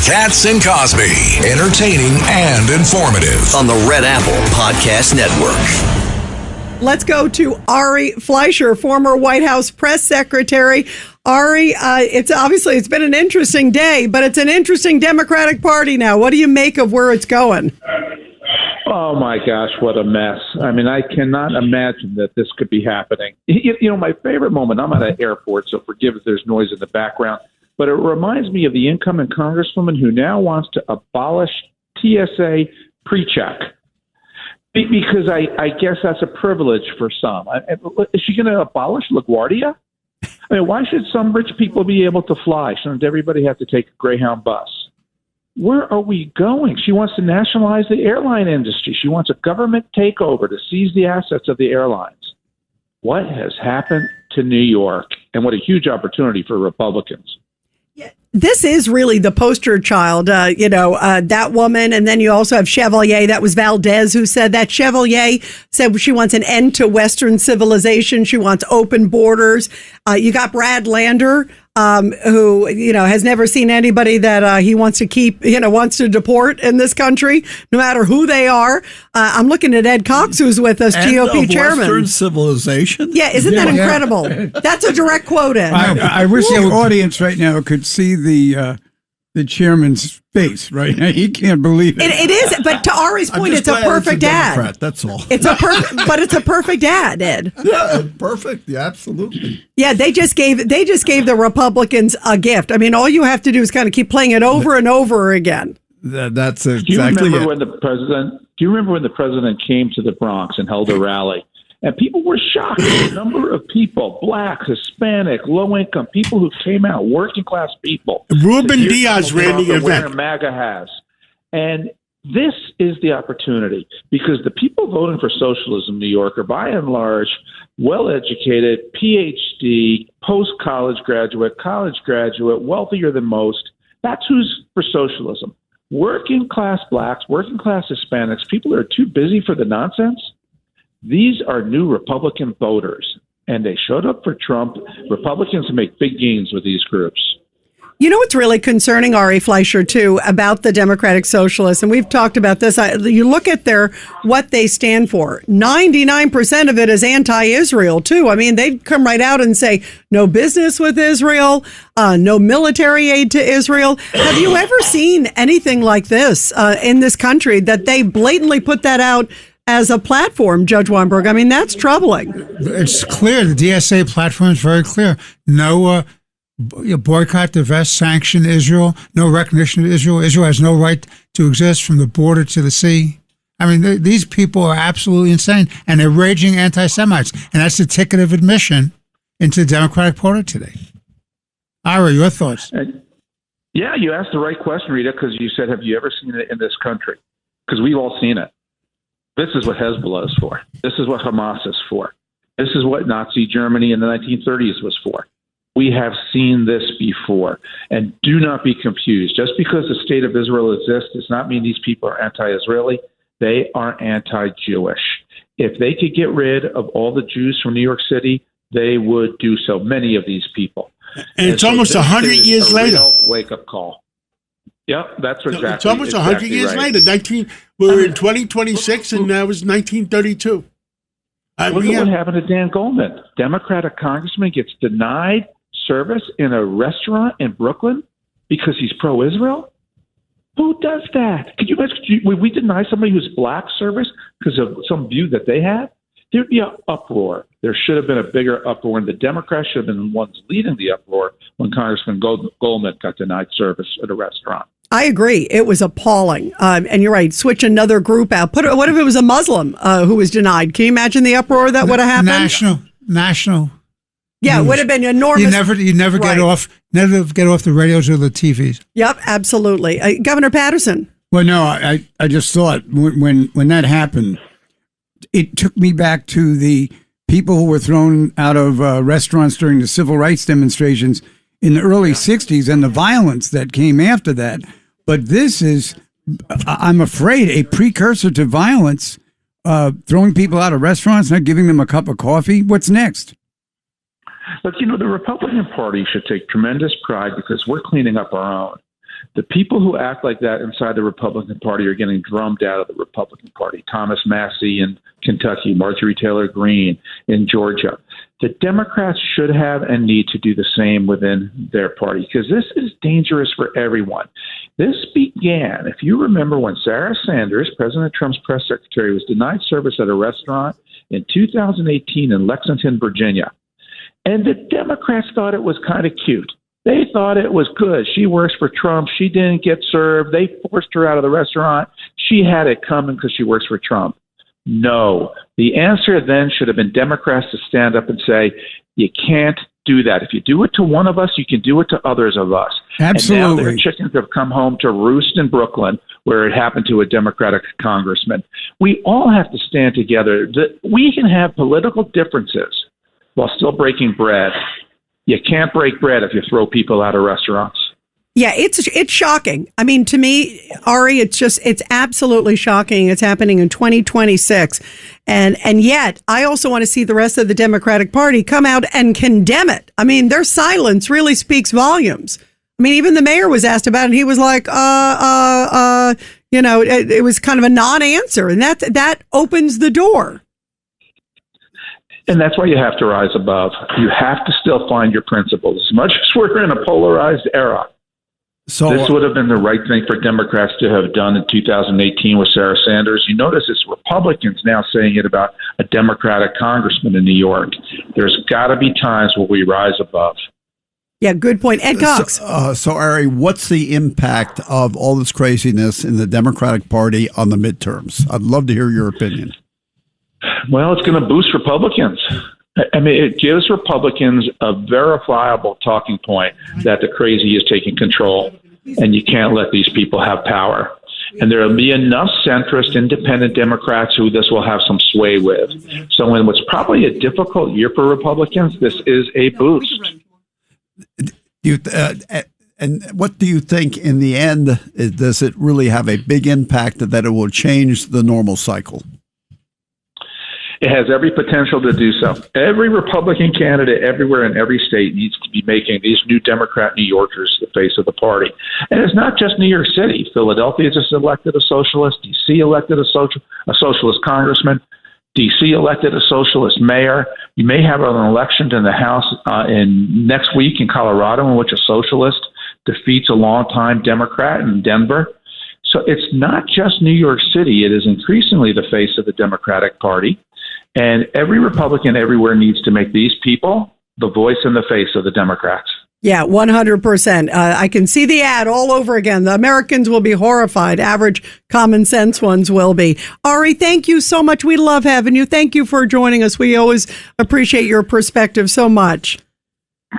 Katz and Cosby, entertaining and informative on the Red Apple Podcast Network. Let's go to Ari Fleischer, former White House press secretary. Ari, it's been an interesting day, but it's an interesting Democratic Party now. What do you make of where it's going? Oh, my gosh, what a mess. I mean, I cannot imagine that this could be happening. You know, my favorite moment, I'm at an airport, so forgive if there's noise in the background, but it reminds me of the incoming congresswoman who now wants to abolish TSA pre-check. Because I guess that's a privilege for some. Is she going to abolish LaGuardia? I mean, why should some rich people be able to fly? Shouldn't everybody have to take a Greyhound bus? Where are we going? She wants to nationalize the airline industry. She wants a government takeover to seize the assets of the airlines. What has happened to New York? And what a huge opportunity for Republicans. This is really the poster child, that woman. And then you also have Chevalier. That was Valdez who said that. Chevalier said she wants an end to Western civilization. She wants open borders. You got Brad Lander, who, has never seen anybody that he wants to keep, wants to deport in this country, no matter who they are. I'm looking at Ed Cox, who's with us, GOP chairman. Western civilization. Yeah, isn't that incredible? That's a direct quote, Ed. I wish the audience right now could see the chairman's face right now. He can't believe it. It is, but to Ari's point, it's a perfect ad. That's all. It's a perfect ad, Ed. Yeah, perfect. Yeah, absolutely. Yeah, they just gave the Republicans a gift. I mean, all you have to do is kind of keep playing it over and over again. That's exactly Do you remember it. when the president came to the Bronx and held a rally? And people were shocked at the number of people, black, Hispanic, low-income, people who came out, working-class people. Ruben Diaz ran the event. Wearing MAGA hats. And this is the opportunity, because the people voting for socialism in New York are, by and large, well-educated, PhD, post-college graduate, college graduate, wealthier than most. That's who's for socialism. Working-class blacks, working-class Hispanics, people who are too busy for the nonsense. These are new Republican voters, and they showed up for Trump. Republicans make big gains with these groups. You know what's really concerning, Ari Fleischer, too, about the Democratic Socialists, and we've talked about this. You look at what they stand for. 99% of it is anti-Israel, too. I mean, they come right out and say, no business with Israel, no military aid to Israel. Have you ever seen anything like this in this country, that they blatantly put that out as a platform, Judge Weinberg? I mean, that's troubling. It's clear. The DSA platform is very clear. No boycott, divest, sanction Israel, no recognition of Israel. Israel has no right to exist from the border to the sea. I mean, these people are absolutely insane, and they're raging anti-Semites, and that's the ticket of admission into the Democratic Party today. Ira, your thoughts? Yeah, you asked the right question, Rita, because you said, have you ever seen it in this country? Because we've all seen it. This is what Hezbollah is for. This is what Hamas is for. This is what Nazi Germany in the 1930s was for. We have seen this before. And do not be confused. Just because the state of Israel exists does not mean these people are anti-Israeli. They are anti-Jewish. If they could get rid of all the Jews from New York City, they would do so, many of these people. And it's almost 100 years later. Wake-up call. Yep, that's exactly. It's almost 100 years later. We're in 2026, and that was 1932. Look at what happened to Dan Goldman. Democratic congressman gets denied service in a restaurant in Brooklyn because he's pro-Israel. Who does that? Could you imagine? Would we deny somebody who's black service because of some view that they have? There'd be an uproar. There should have been a bigger uproar, and the Democrats should have been the ones leading the uproar when Congressman Goldman got denied service at a restaurant. I agree. It was appalling. And you're right. Switch another group out. What if it was a Muslim who was denied? Can you imagine the uproar that would have happened? National. Yeah, it would have been enormous. You never get off the radios or the TVs. Yep, absolutely. Governor Patterson. Well, no, I just thought when that happened, it took me back to the people who were thrown out of restaurants during the civil rights demonstrations in the early 60s and the violence that came after that. But this is, I'm afraid, a precursor to violence, throwing people out of restaurants, not giving them a cup of coffee. What's next? Look, the Republican Party should take tremendous pride because we're cleaning up our own. The people who act like that inside the Republican Party are getting drummed out of the Republican Party. Thomas Massie in Kentucky, Marjorie Taylor Greene in Georgia. The Democrats should have and need to do the same within their party, because this is dangerous for everyone. This began, if you remember, when Sarah Sanders, President Trump's press secretary, was denied service at a restaurant in 2018 in Lexington, Virginia. And the Democrats thought it was kind of cute. They thought it was good. She works for Trump. She didn't get served. They forced her out of the restaurant. She had it coming because she works for Trump. No. The answer then should have been Democrats to stand up and say, you can't do that. If you do it to one of us, you can do it to others of us. Absolutely. And now their chickens have come home to roost in Brooklyn, where it happened to a Democratic congressman. We all have to stand together. We can have political differences while still breaking bread. You can't break bread if you throw people out of restaurants. Yeah, it's shocking. I mean, to me, Ari, it's absolutely shocking. It's happening in 2026. And yet I also want to see the rest of the Democratic Party come out and condemn it. I mean, their silence really speaks volumes. I mean, even the mayor was asked about it, and he was like, it was kind of a non-answer, and that opens the door. And that's why you have to rise above. You have to still find your principles. As much as we're in a polarized era, this would have been the right thing for Democrats to have done in 2018 with Sarah Sanders. You notice it's Republicans now saying it about a Democratic congressman in New York. There's got to be times where we rise above. Yeah, good point. Ed Cox. So, Ari, what's the impact of all this craziness in the Democratic Party on the midterms? I'd love to hear your opinion. Well, it's going to boost Republicans. I mean, it gives Republicans a verifiable talking point that the crazy is taking control, and you can't let these people have power. And there will be enough centrist, independent Democrats who this will have some sway with. So in what's probably a difficult year for Republicans, this is a boost. And what do you think in the end? Does it really have a big impact that it will change the normal cycle? It has every potential to do so. Every Republican candidate everywhere in every state needs to be making these new Democrat New Yorkers the face of the party. And it's not just New York City. Philadelphia just elected a socialist. D.C. elected a socialist congressman. D.C. elected a socialist mayor. You may have an election in the House in next week in Colorado in which a socialist defeats a longtime Democrat in Denver. So it's not just New York City. It is increasingly the face of the Democratic Party. And every Republican everywhere needs to make these people the voice and the face of the Democrats. Yeah, 100%. I can see the ad all over again. The Americans will be horrified. Average common sense ones will be. Ari, thank you so much. We love having you. Thank you for joining us. We always appreciate your perspective so much.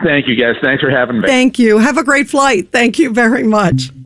Thank you, guys. Thanks for having me. Thank you. Have a great flight. Thank you very much.